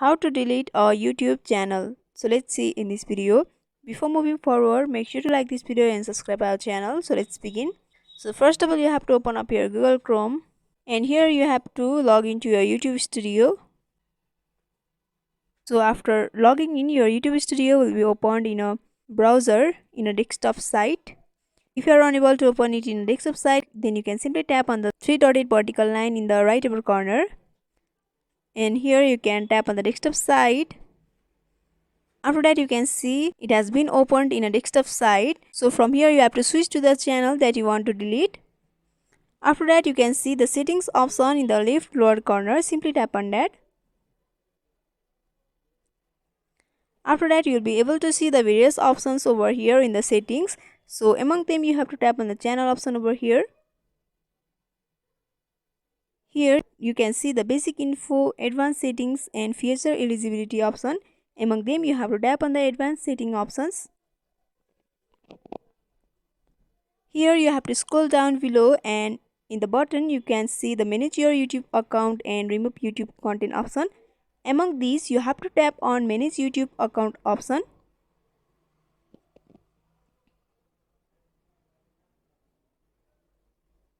How to delete a YouTube channel. So let's see in this video. Before moving forward, make sure to like this video and subscribe our channel. So let's begin. So first of all, you have to open up your Google Chrome, and here you have to log into your YouTube studio. So after logging in, your YouTube studio will be opened in a browser in a desktop site. If you are unable to open it in a desktop site, then you can simply tap on the three dotted vertical line in the right upper corner, and here you can tap on the desktop site. After that, you can see it has been opened in a desktop site. So from here you have to switch to the channel that you want to delete. After that, you can see the settings option in the left lower corner. Simply tap on that. After that, you will be able to see the various options over here in the settings. So among them, you have to tap on the channel option over here. Here you can see the basic info, advanced settings and feature eligibility option. Among them, you have to tap on the advanced setting options. Here you have to scroll down below, and in the button you can see the manage your YouTube account and remove YouTube content option. Among these, you have to tap on manage YouTube account option.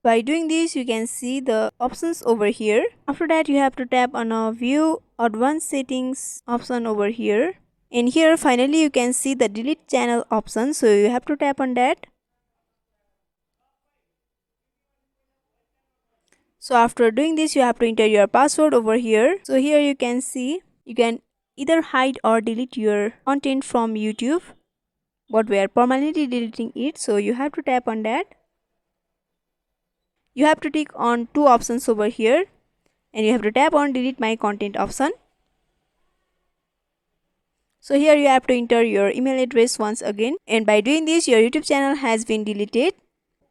By doing this, you can see the options over here. After that, you have to tap on a view advanced settings option over here. And here finally you can see the delete channel option. So you have to tap on that. So after doing this, you have to enter your password over here. So here you can see you can either hide or delete your content from YouTube, but we are permanently deleting it. So you have to tap on that. You have to tick on two options over here, and you have to tap on delete my content option. So here you have to enter your email address once again, and by doing this, your YouTube channel has been deleted.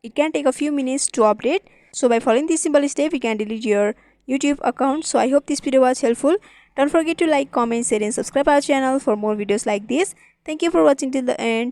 It can take a few minutes to update. So by following this simple step, you can delete your YouTube account. So I hope this video was helpful. Don't forget to like, comment, share and subscribe our channel for more videos like this. Thank you for watching till the end.